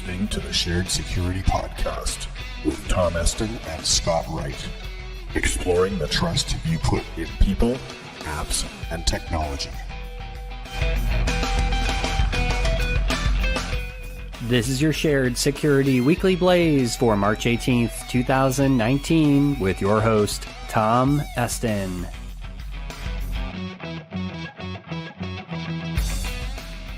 listening to the Shared Security Podcast with Tom Eston and Scott Wright, exploring the trust you put in people, apps, and technology. This is your Shared Security Weekly Blaze for March 18th, 2019 with your host, Tom Eston.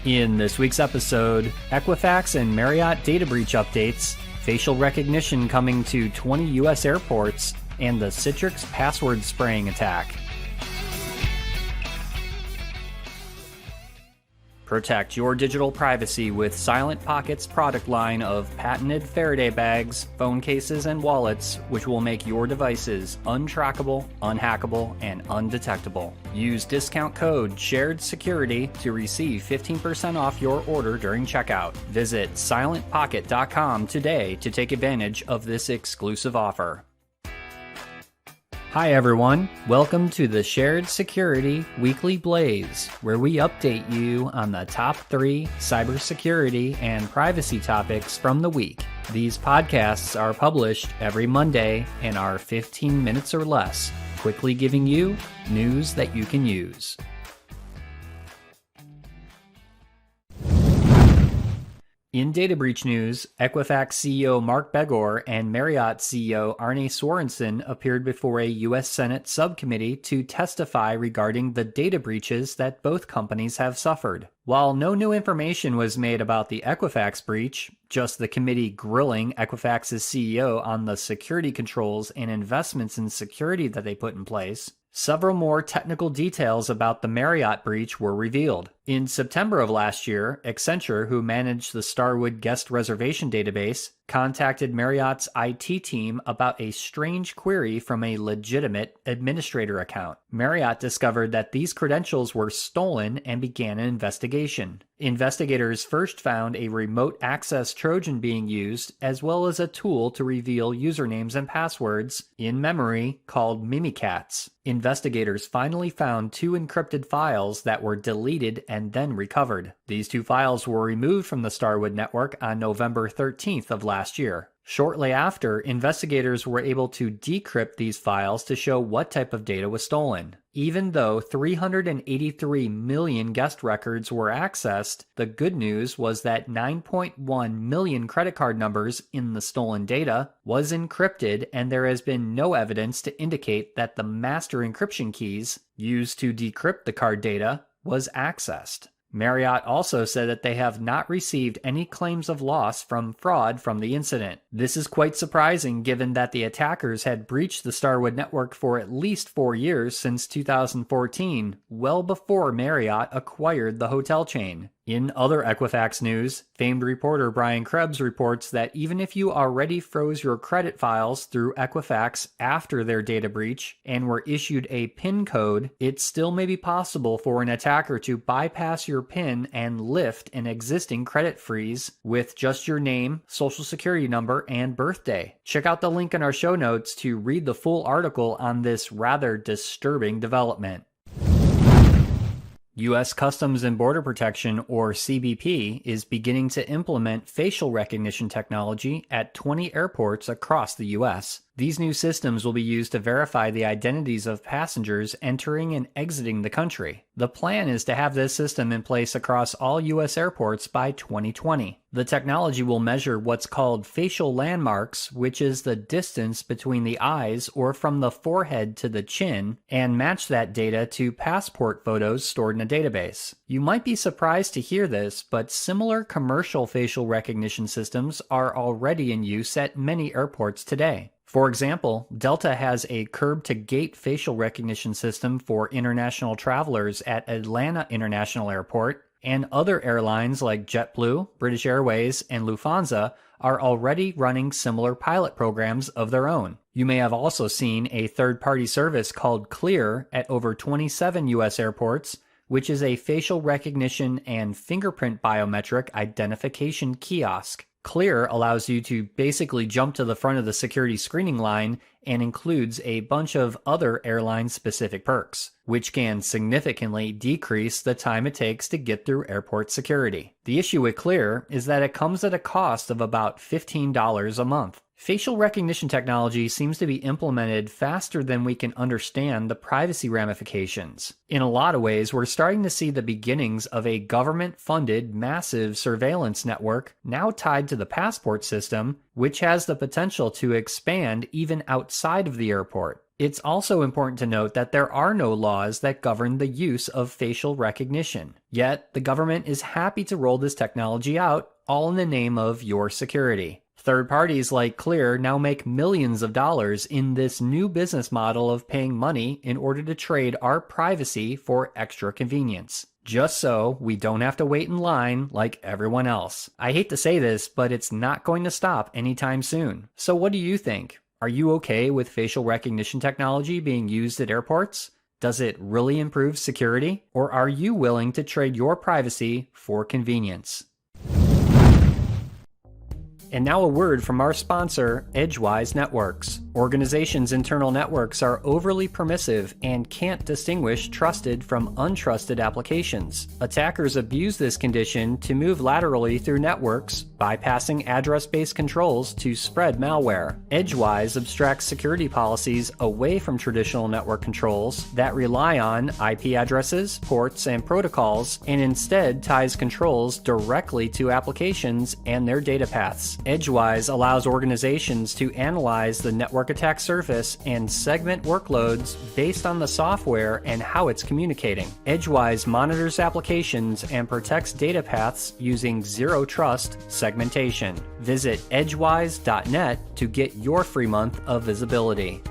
In this week's episode, Equifax and Marriott data breach updates, facial recognition coming to 20 U.S. airports, and the Citrix password spraying attack. Protect your digital privacy with Silent Pocket's product line of patented Faraday bags, phone cases, and wallets, which will make your devices untrackable, unhackable, and undetectable. Use discount code SHAREDSECURITY to receive 15% off your order during checkout. Visit silentpocket.com today to take advantage of this exclusive offer. Hi everyone, welcome to the Shared Security Weekly Blaze, where we update you on the top 3 cybersecurity and privacy topics from the week. These podcasts are published every Monday and are 15 minutes or less, quickly giving you news that you can use. In data breach news, Equifax CEO Mark Begor and Marriott CEO Arne Sorensen appeared before a U.S. Senate subcommittee to testify regarding the data breaches that both companies have suffered. While no new information was made about the Equifax breach, just the committee grilling Equifax's CEO on the security controls and investments in security that they put in place, several more technical details about the Marriott breach were revealed. In September of last year, Accenture, who managed the Starwood guest reservation database, contacted Marriott's IT team about a strange query from a legitimate administrator account. Marriott discovered that these credentials were stolen and began an investigation. Investigators first found a remote access Trojan being used, as well as a tool to reveal usernames and passwords in memory called Mimikatz. Investigators finally found 2 encrypted files that were deleted and then recovered. These 2 files were removed from the Starwood network on November 13th of last year. Shortly after, investigators were able to decrypt these files to show what type of data was stolen. Even though 383 million guest records were accessed, the good news was that 9.1 million credit card numbers in the stolen data was encrypted, and there has been no evidence to indicate that the master encryption keys used to decrypt the card data was accessed. Marriott also said that they have not received any claims of loss from fraud from the incident. This is quite surprising given that the attackers had breached the Starwood network for at least 4 years since 2014, well before Marriott acquired the hotel chain. In other Equifax news, famed reporter Brian Krebs reports that even if you already froze your credit files through Equifax after their data breach and were issued a PIN code, it still may be possible for an attacker to bypass your PIN and lift an existing credit freeze with just your name, social security number, and birthday. Check out the link in our show notes to read the full article on this rather disturbing development. U.S. Customs and Border Protection, or CBP, is beginning to implement facial recognition technology at 20 airports across the U.S. These new systems will be used to verify the identities of passengers entering and exiting the country. The plan is to have this system in place across all U.S. airports by 2020. The technology will measure what's called facial landmarks, which is the distance between the eyes or from the forehead to the chin, and match that data to passport photos stored in a database. You might be surprised to hear this, but similar commercial facial recognition systems are already in use at many airports today. For example, Delta has a curb-to-gate facial recognition system for international travelers at Atlanta International Airport, and other airlines like JetBlue, British Airways, and Lufthansa are already running similar pilot programs of their own. You may have also seen a third-party service called Clear at over 27 U.S. airports, which is a facial recognition and fingerprint biometric identification kiosk. Clear allows you to basically jump to the front of the security screening line and includes a bunch of other airline-specific perks, which can significantly decrease the time it takes to get through airport security. The issue with Clear is that it comes at a cost of about $15 a month. Facial recognition technology seems to be implemented faster than we can understand the privacy ramifications. In a lot of ways, we're starting to see the beginnings of a government-funded massive surveillance network now tied to the passport system, which has the potential to expand even outside of the airport. It's also important to note that there are no laws that govern the use of facial recognition. Yet, the government is happy to roll this technology out, all in the name of your security. Third parties like Clear now make millions of dollars in this new business model of paying money in order to trade our privacy for extra convenience. Just so we don't have to wait in line like everyone else. I hate to say this, but it's not going to stop anytime soon. So what do you think? Are you okay with facial recognition technology being used at airports? Does it really improve security? Or are you willing to trade your privacy for convenience? And now a word from our sponsor, Edgewise Networks. Organizations' internal networks are overly permissive and can't distinguish trusted from untrusted applications. Attackers abuse this condition to move laterally through networks, bypassing address-based controls to spread malware. Edgewise abstracts security policies away from traditional network controls that rely on IP addresses, ports, and protocols, and instead ties controls directly to applications and their data paths. Edgewise allows organizations to analyze the network attack surface and segment workloads based on the software and how it's communicating. Edgewise monitors applications and protects data paths using zero trust segmentation. Visit edgewise.net to get your free month of visibility.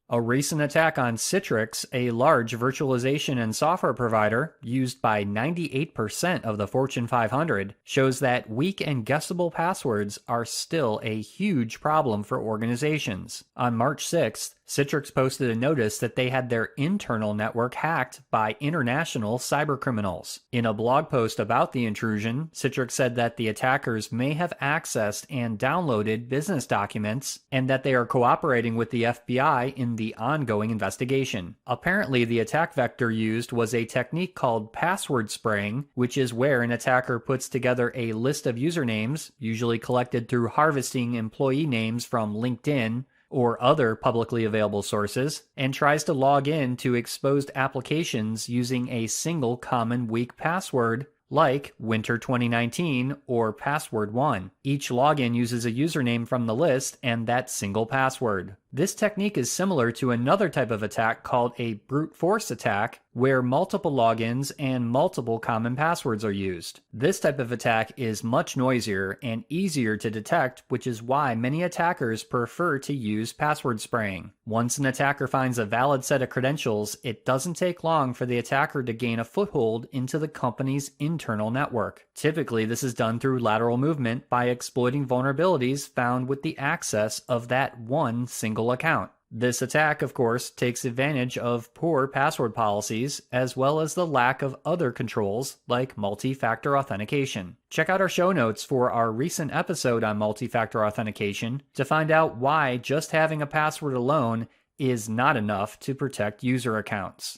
A recent attack on Citrix, a large virtualization and software provider used by 98% of the Fortune 500, shows that weak and guessable passwords are still a huge problem for organizations. On March 6th, Citrix posted a notice that they had their internal network hacked by international cybercriminals. In a blog post about the intrusion, Citrix said that the attackers may have accessed and downloaded business documents and that they are cooperating with the FBI in the ongoing investigation. Apparently, the attack vector used was a technique called password spraying, which is where an attacker puts together a list of usernames, usually collected through harvesting employee names from LinkedIn, or other publicly available sources, and tries to log in to exposed applications using a single common weak password like Winter 2019 or Password 1. Each login uses a username from the list and that single password. This technique is similar to another type of attack called a brute force attack, where multiple logins and multiple common passwords are used. This type of attack is much noisier and easier to detect, which is why many attackers prefer to use password spraying. Once an attacker finds a valid set of credentials, it doesn't take long for the attacker to gain a foothold into the company's internal network. Typically, this is done through lateral movement by exploiting vulnerabilities found with the access of that one single account. This attack, of course, takes advantage of poor password policies, as well as the lack of other controls like multi-factor authentication. Check out our show notes for our recent episode on multi-factor authentication to find out why just having a password alone is not enough to protect user accounts.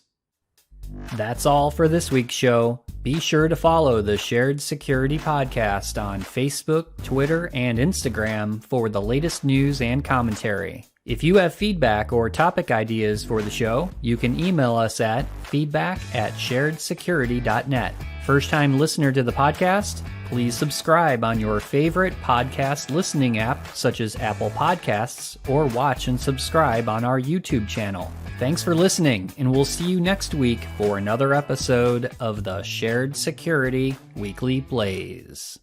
That's all for this week's show. Be sure to follow the Shared Security Podcast on Facebook, Twitter, and Instagram for the latest news and commentary. If you have feedback or topic ideas for the show, you can email us at feedback@sharedsecurity.net. First-time listener to the podcast? Please subscribe on your favorite podcast listening app, such as Apple Podcasts, or watch and subscribe on our YouTube channel. Thanks for listening, and we'll see you next week for another episode of the Shared Security Weekly Blaze.